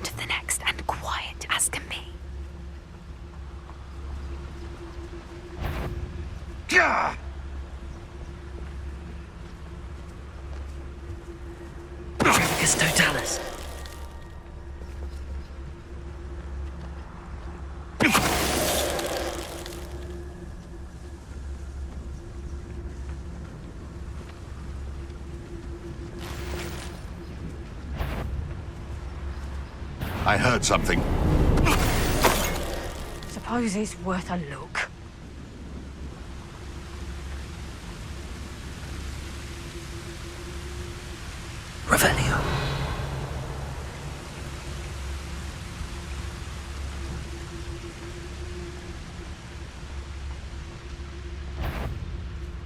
on to the next, and quiet as can be. Gah! Trafficus totalis. I heard something. Suppose it's worth a look. Revelio.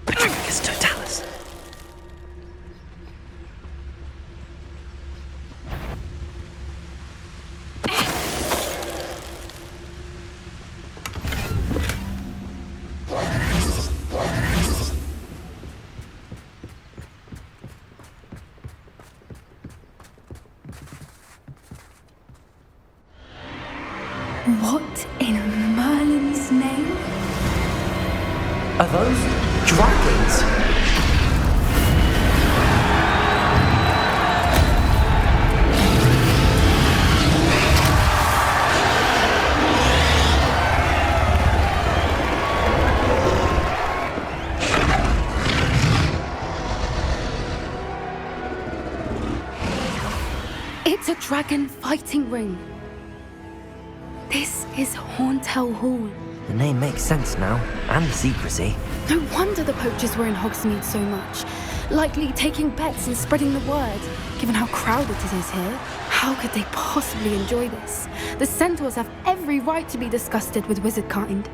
Trafficus totalis. What in Merlin's name? Are those dragons? It's a dragon fighting ring. This is Hauntel Hall. The name makes sense now, and the secrecy. No wonder the poachers were in Hogsmeade so much. Likely taking bets and spreading the word. Given how crowded it is here, how could they possibly enjoy this? The centaurs have every right to be disgusted with wizard kind.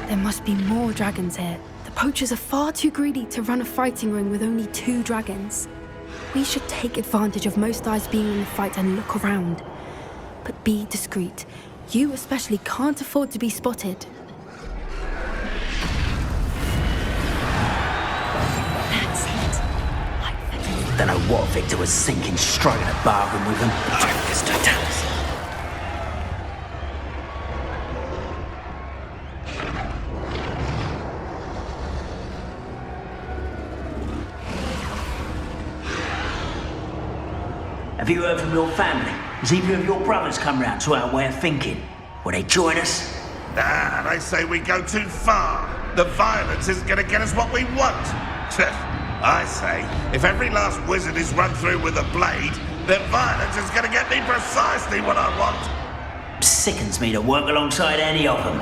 There must be more dragons here. The poachers are far too greedy to run a fighting ring with only 2 dragons. We should take advantage of most eyes being in the fight and look around. But be discreet. You especially can't afford to be spotted. That's it. Don't know what Victor was thinking, striking a bargain with them. Trafficus totalis. Have you heard from your family? Has either of your brothers come round to our way of thinking? Will they join us? Nah, they say we go too far. The violence isn't gonna get us what we want. I say, if every last wizard is run through with a blade, then violence is gonna get me precisely what I want. Sickens me to work alongside any of them.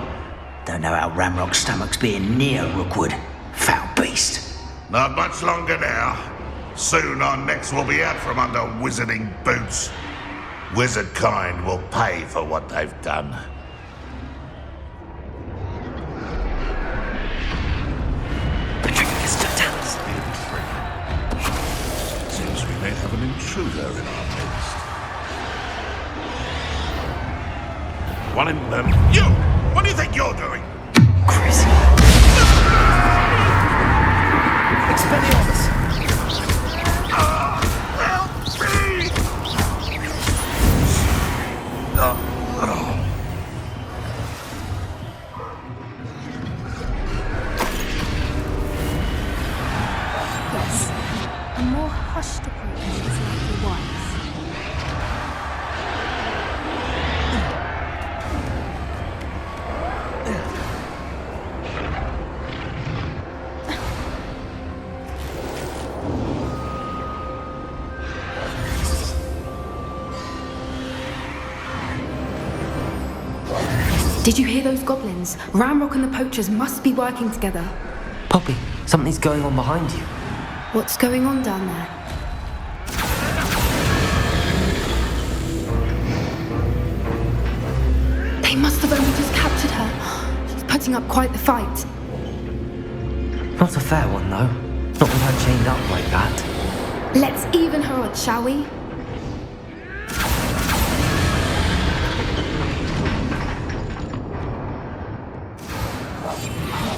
Don't know how Ramrock's stomach's being near Rookwood. Foul beast. Not much longer now. Soon our necks will be out from under wizarding boots. Wizard kind will pay for what they've done. Trafficus totalis. Seems we may have an intruder in our midst. One in You! What do you think you're doing? Chris. Expelliarmus. Help me! Yes, a more hushed approach is likely wise. Did you hear those goblins? Ramrock and the poachers must be working together. Poppy, something's going on behind you. What's going on down there? They must have only just captured her. She's putting up quite the fight. Not a fair one, though. Not with her chained up like that. Let's even her odds, shall we?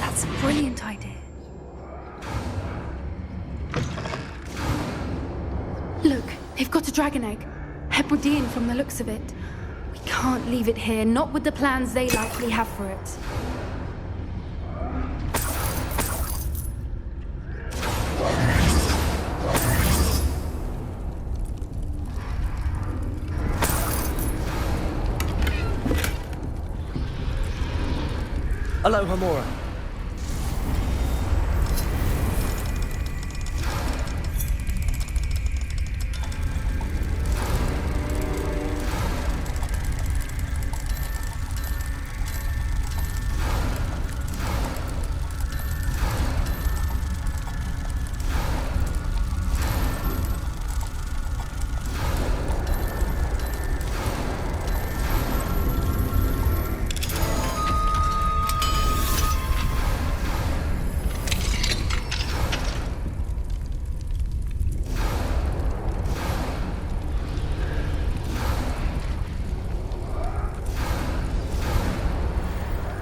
That's a brilliant idea. Look, they've got a dragon egg. Hebridean from the looks of it. Can't leave it here, not with the plans they likely have for it. Aloha, Mora.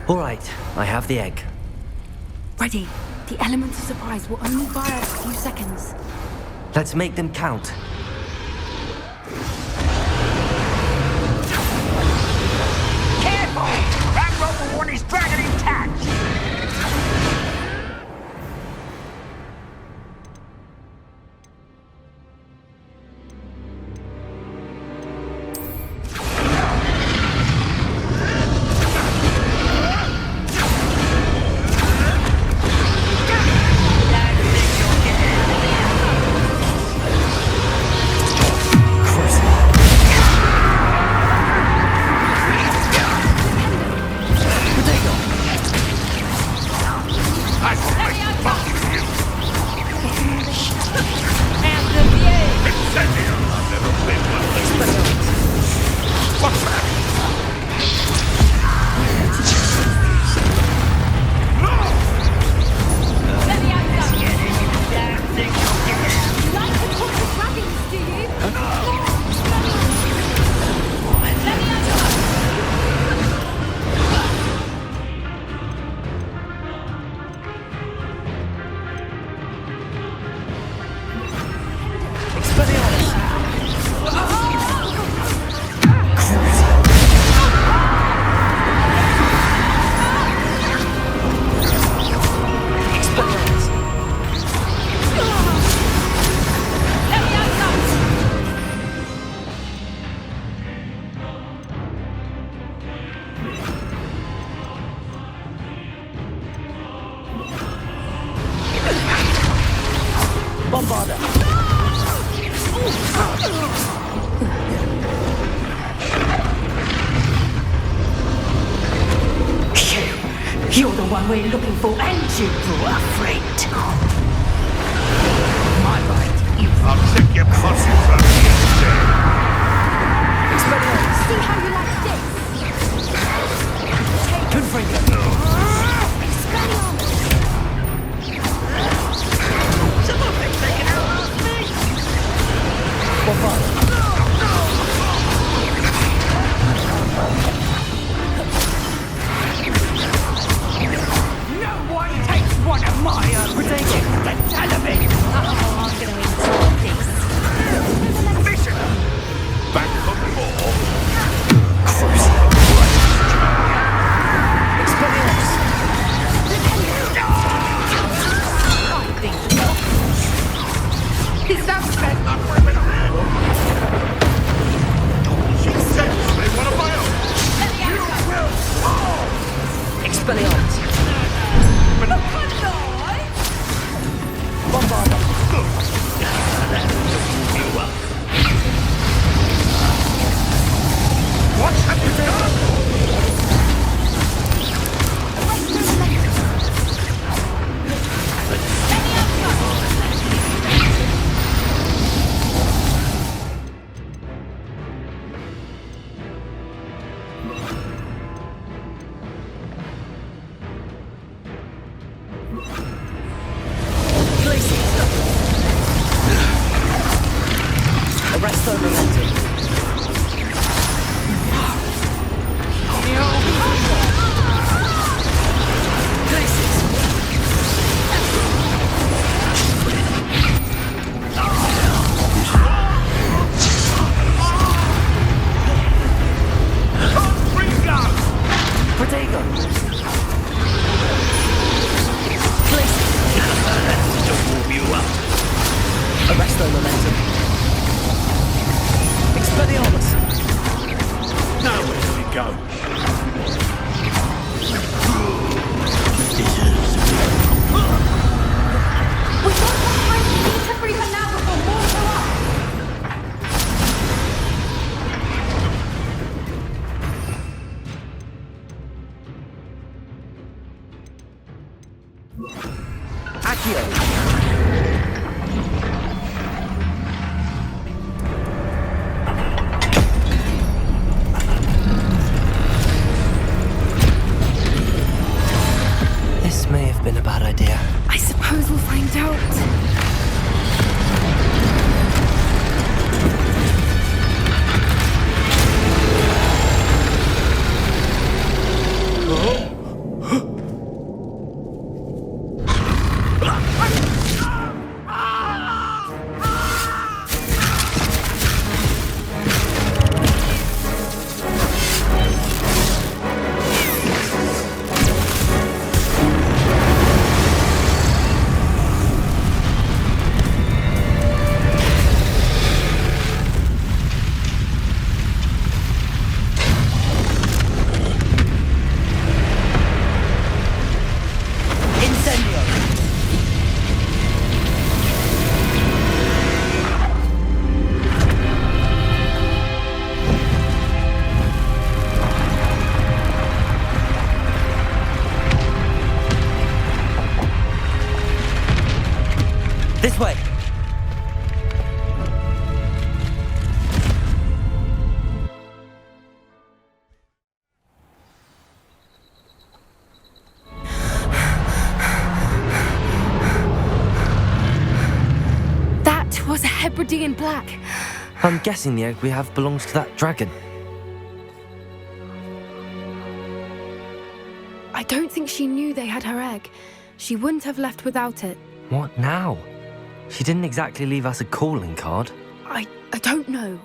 All right, I have the egg. Ready. The elements of surprise will only fire a few seconds. Let's make them count. Careful! That rope one is dragon intact! You're the one we're looking for, and you were afraid. My right, you. I'll take your pussy from you instead. See how you like this? Confringo. Something taken out last me! No one takes one of my own! Protagonist. The television! Oh, I'm gonna enjoy this. Mission! Back for more. Expelliarmus. I think Is that set up for a minute? She said they want a bio. You will fall! Expelliarmus. Bombarda. What have you done? Arrest unrelated. go. We don't have time to free her now before more show up! Accio! This may have been a bad idea. I suppose we'll find out. This way! That was a Hebridean black. I'm guessing the egg we have belongs to that dragon. I don't think she knew they had her egg. She wouldn't have left without it. What now? She didn't exactly leave us a calling card. I don't know.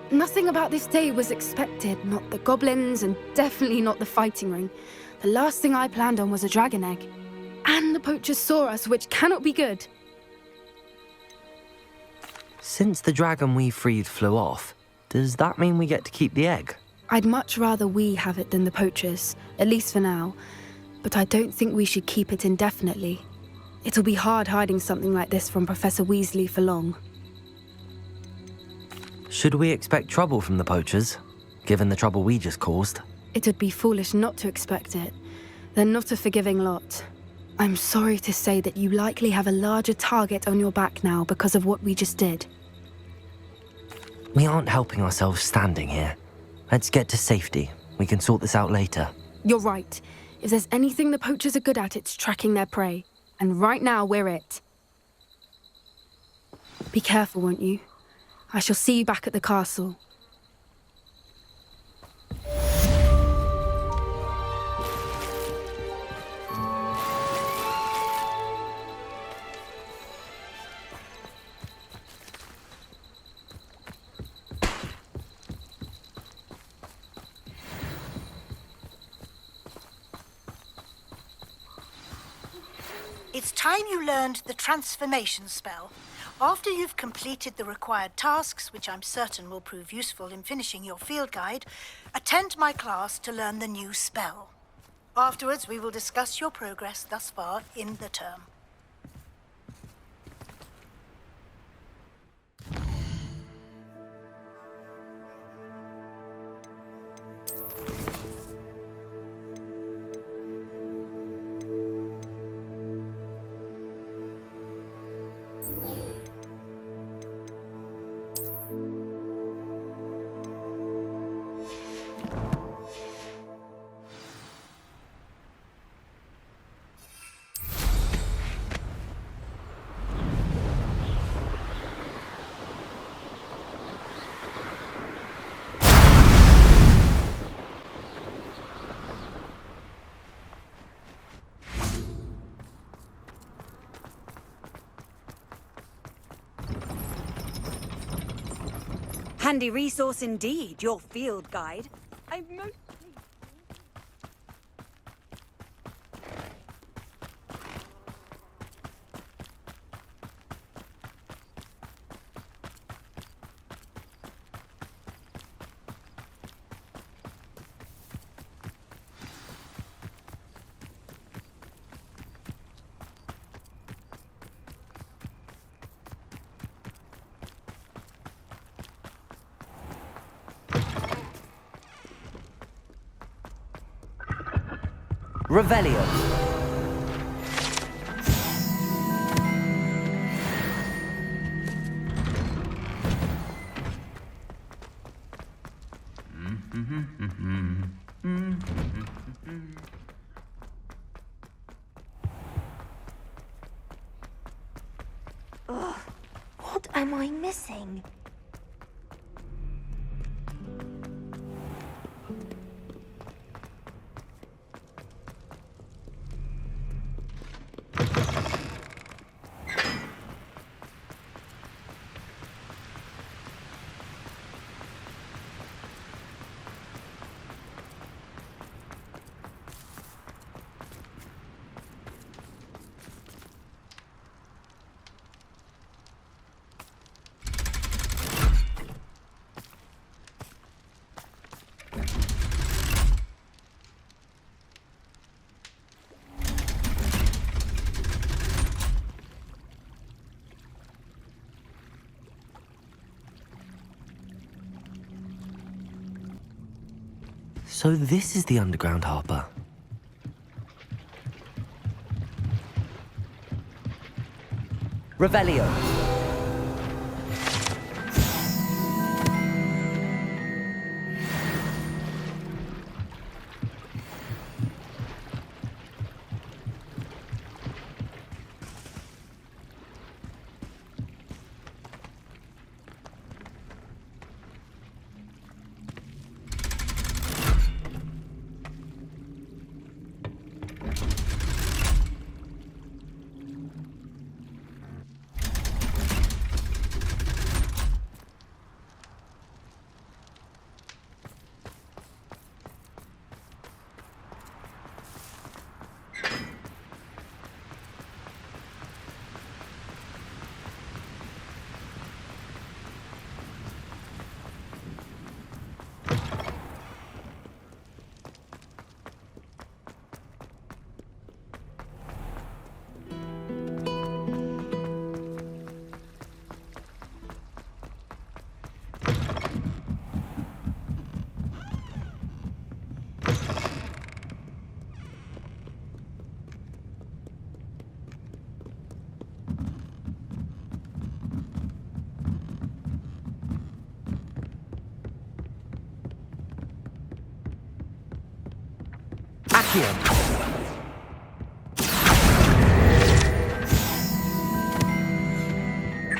Nothing about this day was expected. Not the goblins, and definitely not the fighting ring. The last thing I planned on was a dragon egg. And the poachers saw us, which cannot be good. Since the dragon we freed flew off, does that mean we get to keep the egg? I'd much rather we have it than the poachers, at least for now. But I don't think we should keep it indefinitely. It'll be hard hiding something like this from Professor Weasley for long. Should we expect trouble from the poachers, given the trouble we just caused? It would be foolish not to expect it. They're not a forgiving lot. I'm sorry to say that you likely have a larger target on your back now because of what we just did. We aren't helping ourselves standing here. Let's get to safety. We can sort this out later. You're right. If there's anything the poachers are good at, it's tracking their prey. And right now, we're it. Be careful, won't you? I shall see you back at the castle. It's time you learned the transformation spell. After you've completed the required tasks, which I'm certain will prove useful in finishing your field guide, attend my class to learn the new spell. Afterwards, we will discuss your progress thus far in the term. Handy resource indeed, your field guide. I'm most Revelio. What am I missing? So this is the underground harbour. Revelio.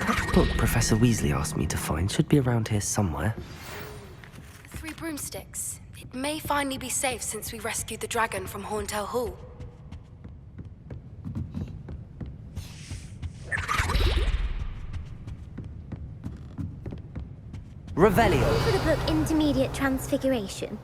That book Professor Weasley asked me to find should be around here somewhere. 3 broomsticks. It may finally be safe since we rescued the dragon from Horntail Hall. Revelio. For the book Intermediate Transfiguration.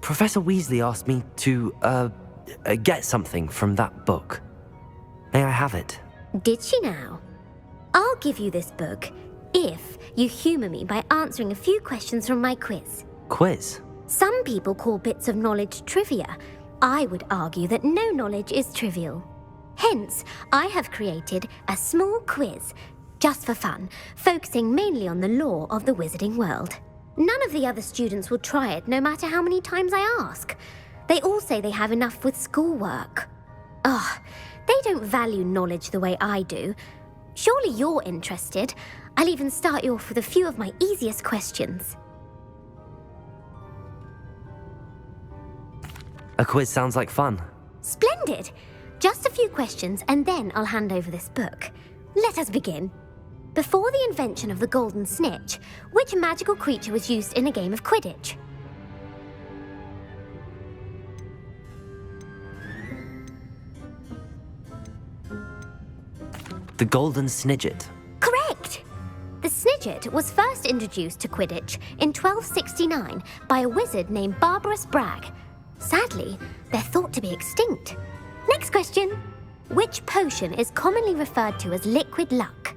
Professor Weasley asked me to, get something from that book. May I have it? Did she now? I'll give you this book if you humour me by answering a few questions from my quiz. Quiz? Some people call bits of knowledge trivia. I would argue that no knowledge is trivial. Hence, I have created a small quiz, just for fun, focusing mainly on the lore of the wizarding world. None of the other students will try it, no matter how many times I ask. They all say they have enough with schoolwork. Ugh, they don't value knowledge the way I do. Surely you're interested. I'll even start you off with a few of my easiest questions. A quiz sounds like fun. Splendid! Just a few questions and then I'll hand over this book. Let us begin. Before the invention of the golden snitch, which magical creature was used in a game of Quidditch? The golden snidget. Correct! The snidget was first introduced to Quidditch in 1269 by a wizard named Barbarous Bragg. Sadly, they're thought to be extinct. Next question. Which potion is commonly referred to as liquid luck?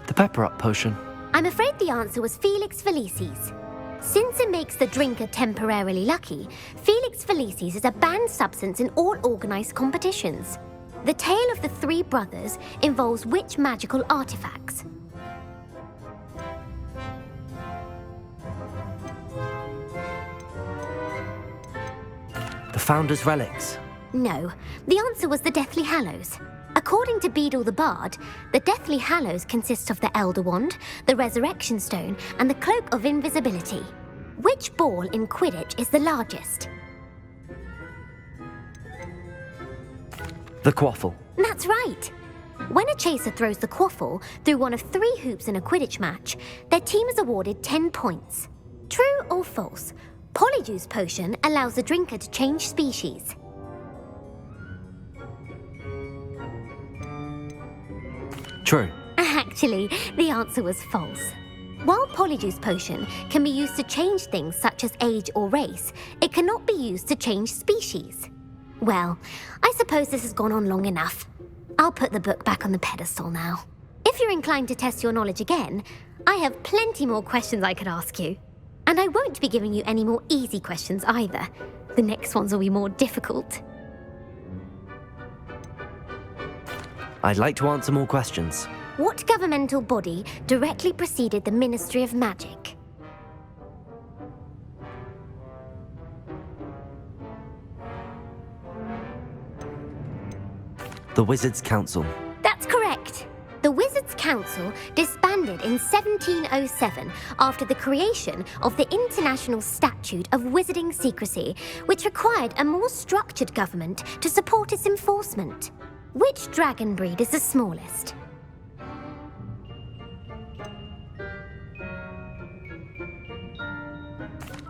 The pepper up potion. I'm afraid the answer was Felix Felicis. Since it makes the drinker temporarily lucky, Felix Felicis is a banned substance in all organised competitions. The tale of the three brothers involves which magical artifacts? The Founder's Relics. No, the answer was the Deathly Hallows. According to Beadle the Bard, the Deathly Hallows consist of the Elder Wand, the Resurrection Stone, and the Cloak of Invisibility. Which ball in Quidditch is the largest? The Quaffle. That's right. When a chaser throws the quaffle through one of 3 hoops in a Quidditch match, their team is awarded 10 points. True or false? Polyjuice Potion allows the drinker to change species. True. Actually, the answer was false. While Polyjuice Potion can be used to change things such as age or race, it cannot be used to change species. Well, I suppose this has gone on long enough. I'll put the book back on the pedestal now. If you're inclined to test your knowledge again, I have plenty more questions I could ask you. And I won't be giving you any more easy questions either. The next ones will be more difficult. I'd like to answer more questions. What governmental body directly preceded the Ministry of Magic? The Wizards' Council. That's correct. The Wizards' Council disbanded in 1707 after the creation of the International Statute of Wizarding Secrecy, which required a more structured government to support its enforcement. Which dragon breed is the smallest?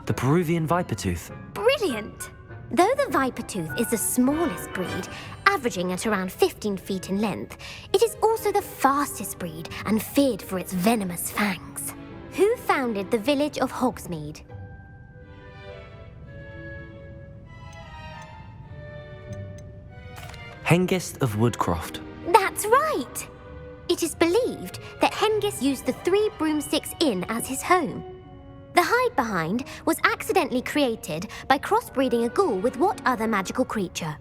The Peruvian Vipertooth. Brilliant! Though the Vipertooth is the smallest breed, averaging at around 15 feet in length, it is also the fastest breed and feared for its venomous fangs. Who founded the village of Hogsmeade? Hengist of Woodcroft. That's right! It is believed that Hengist used the 3 Broomsticks Inn as his home. The hide-behind was accidentally created by crossbreeding a ghoul with what other magical creature?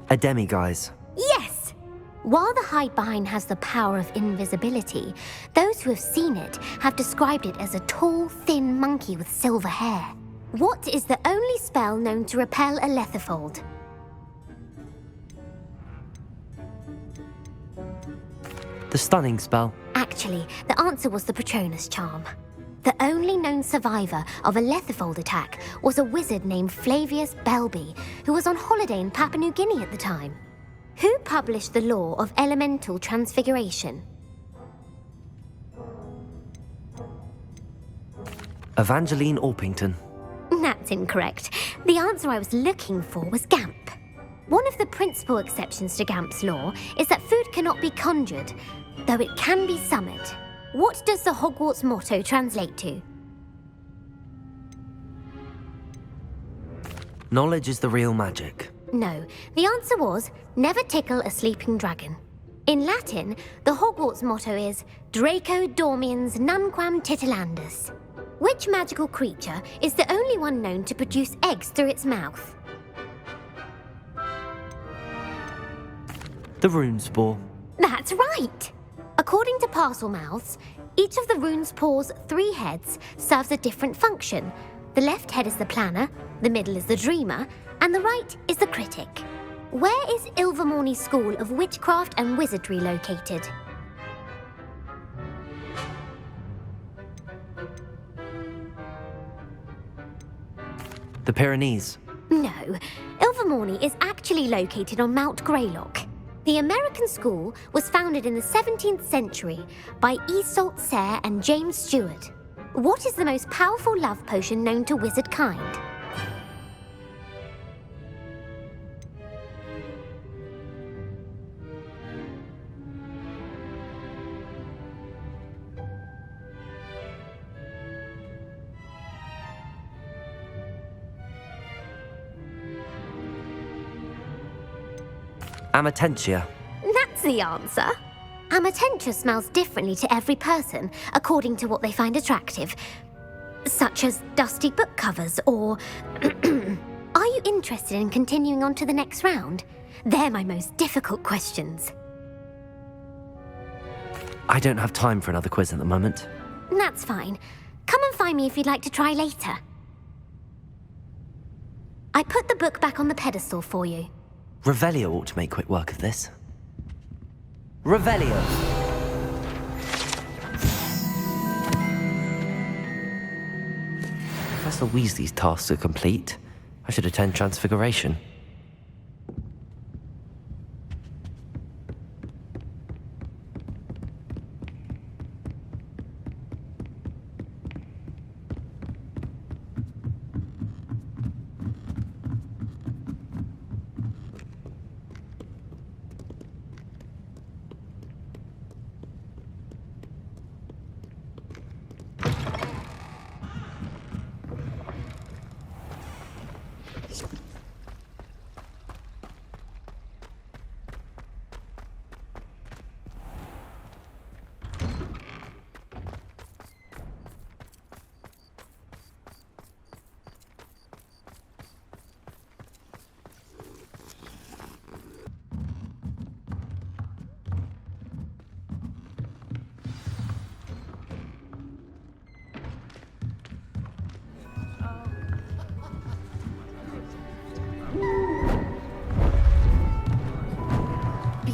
A demiguise. Yes! While the hide-behind has the power of invisibility, those who have seen it have described it as a tall, thin monkey with silver hair. What is the only spell known to repel a Lethifold? The Stunning Spell. Actually, the answer was the Patronus Charm. The only known survivor of a Lethifold attack was a wizard named Flavius Belby, who was on holiday in Papua New Guinea at the time. Who published the law of elemental transfiguration? Evangeline Orpington. That's incorrect. The answer I was looking for was Gamp. One of the principal exceptions to Gamp's law is that food cannot be conjured, though it can be summoned. What does the Hogwarts motto translate to? Knowledge is the real magic. No, the answer was, never tickle a sleeping dragon. In Latin, the Hogwarts motto is Draco dormiens nunquam titilandus. Which magical creature is the only one known to produce eggs through its mouth? The Runespore. That's right! According to Parselmouths, each of the Runespore's 3 heads serves a different function. The left head is the planner, the middle is the dreamer, and the right is the critic. Where is Ilvermorny School of Witchcraft and Wizardry located? The Pyrenees. No, Ilvermorny is actually located on Mount Greylock. The American school was founded in the 17th century by Iseult Sayre and James Stewart. What is the most powerful love potion known to wizard kind? Amatentia. That's the answer. Amatentia smells differently to every person, according to what they find attractive. Such as dusty book covers, or... Are you interested in continuing on to the next round? They're my most difficult questions. I don't have time for another quiz at the moment. That's fine. Come and find me if you'd like to try later. I put the book back on the pedestal for you. Revelio ought to make quick work of this. Revelio! Professor Weasley's tasks are complete. I should attend Transfiguration.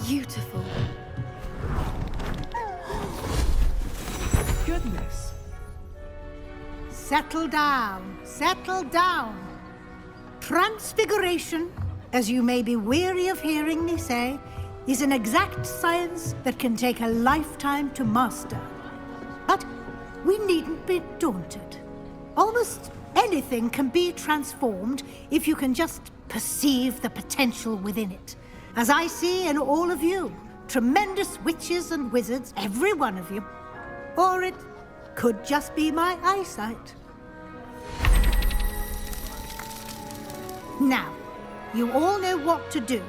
Beautiful. Goodness. Settle down, settle down. Transfiguration, as you may be weary of hearing me say, is an exact science that can take a lifetime to master. But we needn't be daunted. Almost anything can be transformed if you can just perceive the potential within it. As I see in all of you, tremendous witches and wizards, every one of you. Or it could just be my eyesight. Now, you all know what to do.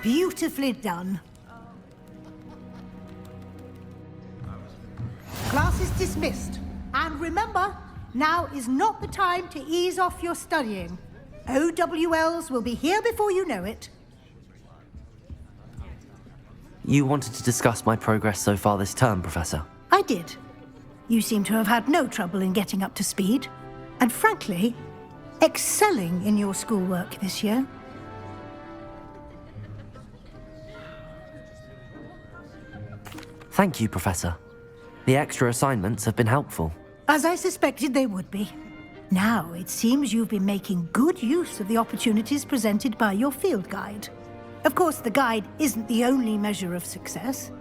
Beautifully done. Class is dismissed. And remember, now is not the time to ease off your studying. OWLs will be here before you know it. You wanted to discuss my progress so far this term, Professor? I did. You seem to have had no trouble in getting up to speed. And frankly, excelling in your schoolwork this year. Thank you, Professor. The extra assignments have been helpful. As I suspected they would be. Now, it seems you've been making good use of the opportunities presented by your field guide. Of course, the guide isn't the only measure of success.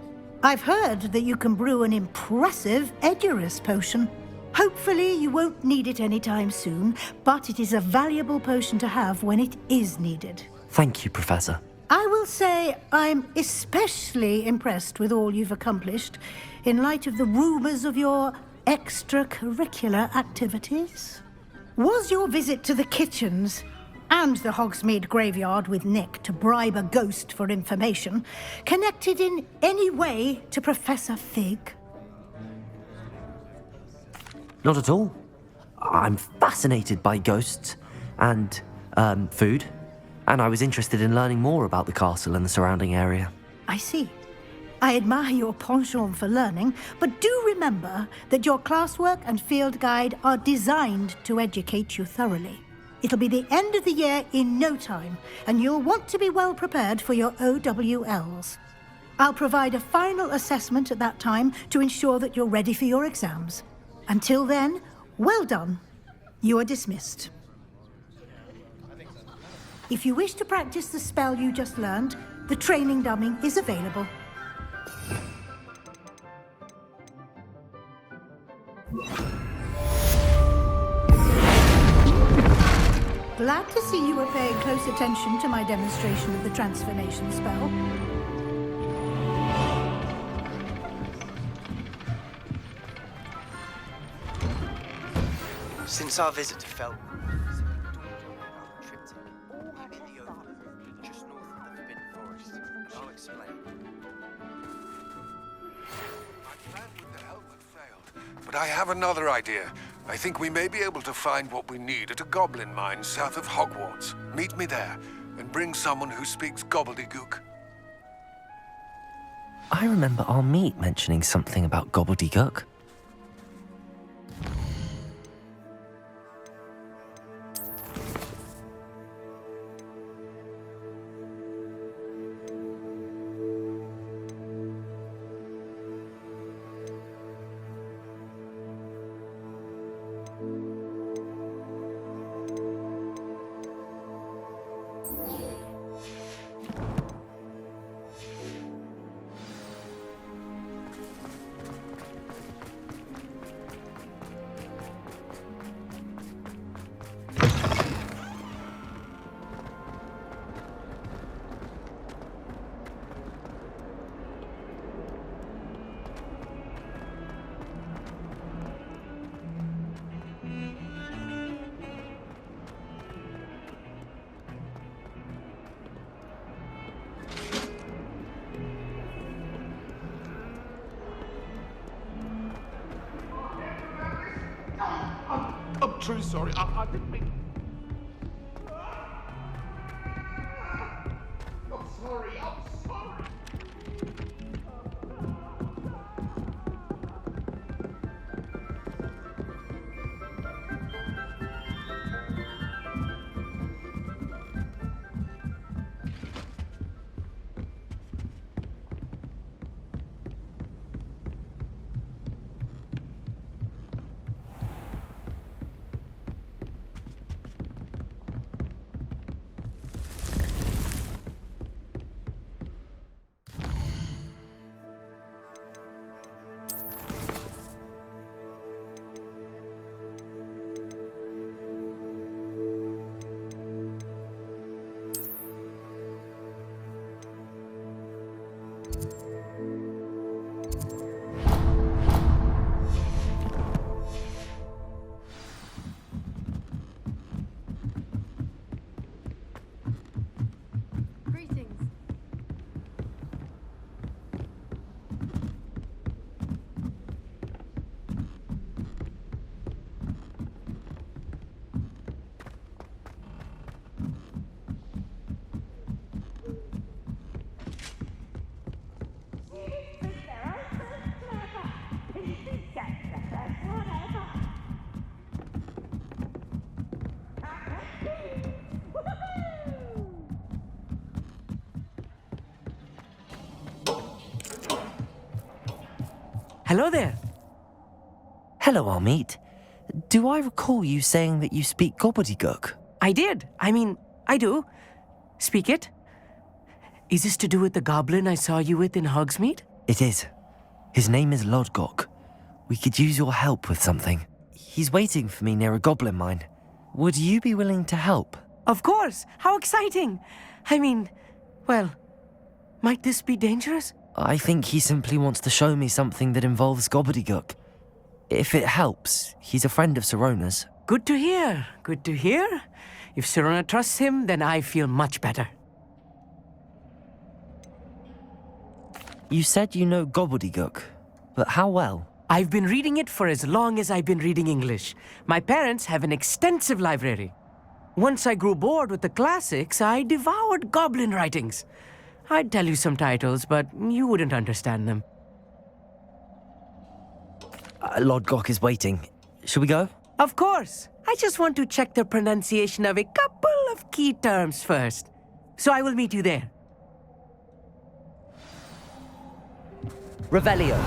I've heard that you can brew an impressive Edurus potion. Hopefully, you won't need it anytime soon, but it is a valuable potion to have when it is needed. Thank you, Professor. I will say I'm especially impressed with all you've accomplished in light of the rumors of your extracurricular activities. Was your visit to the kitchens and the Hogsmeade graveyard with Nick to bribe a ghost for information connected in any way to Professor Fig? Not at all. I'm fascinated by ghosts and, food. And I was interested in learning more about the castle and the surrounding area. I see. I admire your penchant for learning, but do remember that your classwork and field guide are designed to educate you thoroughly. It'll be the end of the year in no time, and you'll want to be well prepared for your OWLs. I'll provide a final assessment at that time to ensure that you're ready for your exams. Until then, well done. You are dismissed. If you wish to practice the spell you just learned, The training dummy is available. Glad to see you were paying close attention to my demonstration of the transformation spell. Since our visit to Felton, just north of the Forbidden Forest, and I'll explain. My plan with the helmet failed, but I have another idea. I think we may be able to find what we need at a goblin mine south of Hogwarts. Meet me there, and bring someone who speaks gobbledygook. I remember our meet mentioning something about gobbledygook. I'm truly sorry. I didn't mean... I'm sorry. Hello there. Hello, Amit. Do I recall you saying that you speak gobbledygook? I did. I do. Speak it. Is this to do with the goblin I saw you with in Hogsmeade? It is. His name is Lodgok. We could use your help with something. He's waiting for me near a goblin mine. Would you be willing to help? Of course. How exciting. Well, might this be dangerous? I think he simply wants to show me something that involves gobbledygook. If it helps, he's a friend of Sirona's. Good to hear. Good to hear. If Sirona trusts him, then I feel much better. You said you know gobbledygook, but how well? I've been reading it for as long as I've been reading English. My parents have an extensive library. Once I grew bored with the classics, I devoured goblin writings. I'd tell you some titles, but you wouldn't understand them. Lodgok is waiting. Shall we go? Of course. I just want to check the pronunciation of a couple of key terms first. So I will meet you there. Revelio.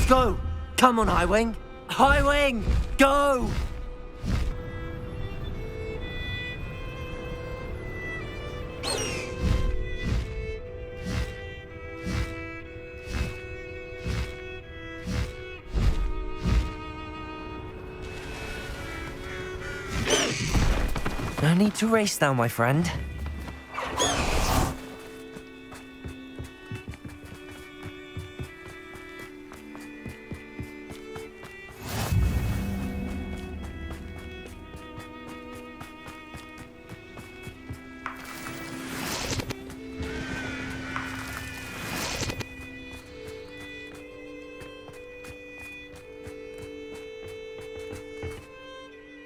Let's go! Come on, Highwing! Highwing! Go! No need to race now, my friend.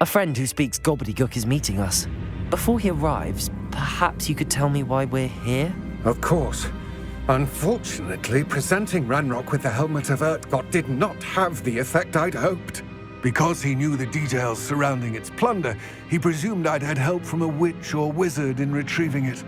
A friend who speaks gobbledygook is meeting us. Before he arrives, perhaps you could tell me why we're here? Of course. Unfortunately, presenting Ranrock with the Helmet of Urtkot did not have the effect I'd hoped. Because he knew the details surrounding its plunder, he presumed I'd had help from a witch or wizard in retrieving it.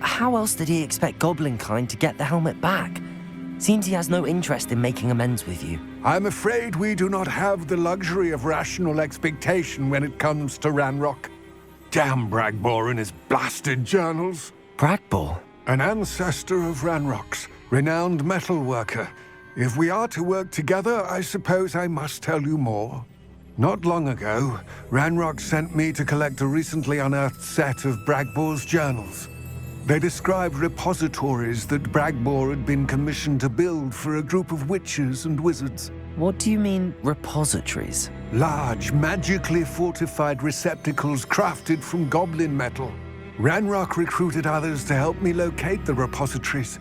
How else did he expect Goblinkind to get the helmet back? Seems he has no interest in making amends with you. I'm afraid we do not have the luxury of rational expectation when it comes to Ranrock. Damn Bragbor and his blasted journals. Bragbor? An ancestor of Ranrock's, renowned metalworker. If we are to work together, I suppose I must tell you more. Not long ago, Ranrock sent me to collect a recently unearthed set of Bragbor's journals. They described repositories that Bragbor had been commissioned to build for a group of witches and wizards. What do you mean, repositories? Large, magically fortified receptacles crafted from goblin metal. Ranrock recruited others to help me locate the repositories.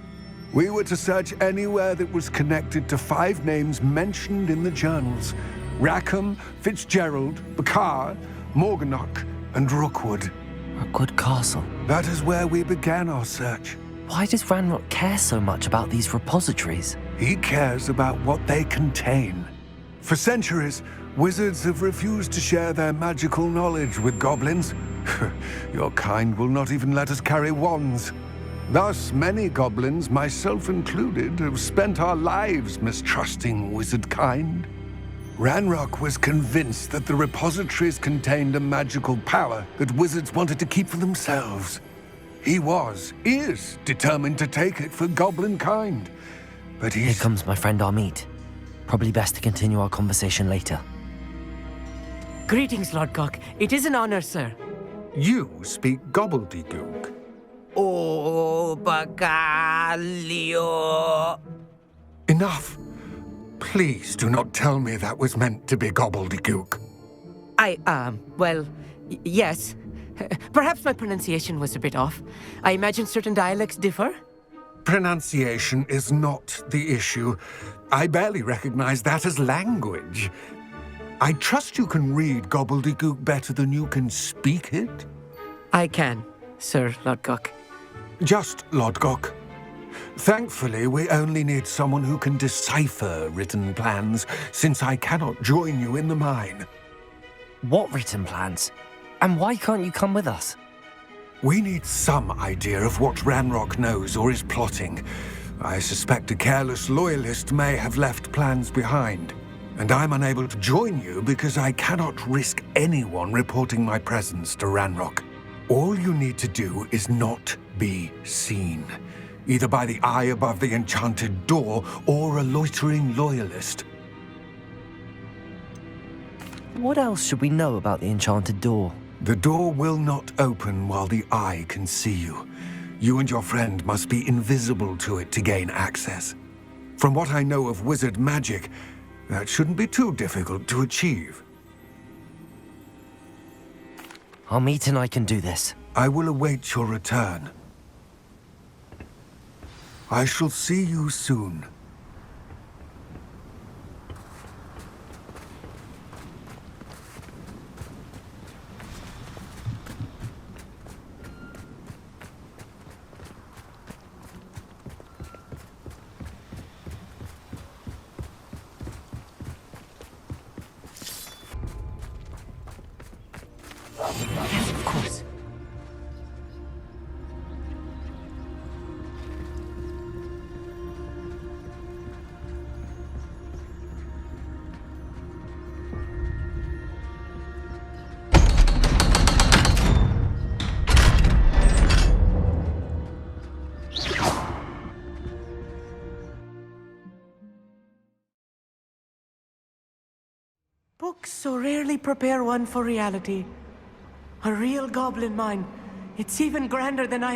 We were to search anywhere that was connected to 5 names mentioned in the journals: Rackham, Fitzgerald, Bakar, Morganach, and Rookwood. Rookwood Castle. That is where we began our search. Why does Ranrock care so much about these repositories? He cares about what they contain. For centuries, wizards have refused to share their magical knowledge with goblins. Your kind will not even let us carry wands. Thus, many goblins, myself included, have spent our lives mistrusting wizard kind. Ranrock was convinced that the repositories contained a magical power that wizards wanted to keep for themselves. He is determined to take it for goblin kind. But Here comes my friend Amit. Probably best to continue our conversation later. Greetings, Lord Cock. It is an honor, sir. You speak gobbledygook. Oh, Bagalio. Enough. Please do not tell me that was meant to be gobbledygook. Yes. Perhaps my pronunciation was a bit off. I imagine certain dialects differ. Pronunciation is not the issue. I barely recognize that as language. I trust you can read gobbledygook better than you can speak it? I can, Sir Lodgok. Just Lodgok. Thankfully, we only need someone who can decipher written plans, since I cannot join you in the mine. What written plans? And why can't you come with us? We need some idea of what Ranrock knows or is plotting. I suspect a careless loyalist may have left plans behind. And I'm unable to join you because I cannot risk anyone reporting my presence to Ranrock. All you need to do is not be seen, either by the eye above the enchanted door or a loitering loyalist. What else should we know about the enchanted door? The door will not open while the eye can see you. You and your friend must be invisible to it to gain access. From what I know of wizard magic, that shouldn't be too difficult to achieve. Amit and I can do this. I will await your return. I shall see you soon. Yes, of course. Books so rarely prepare one for reality. A real goblin mine. It's even grander than I had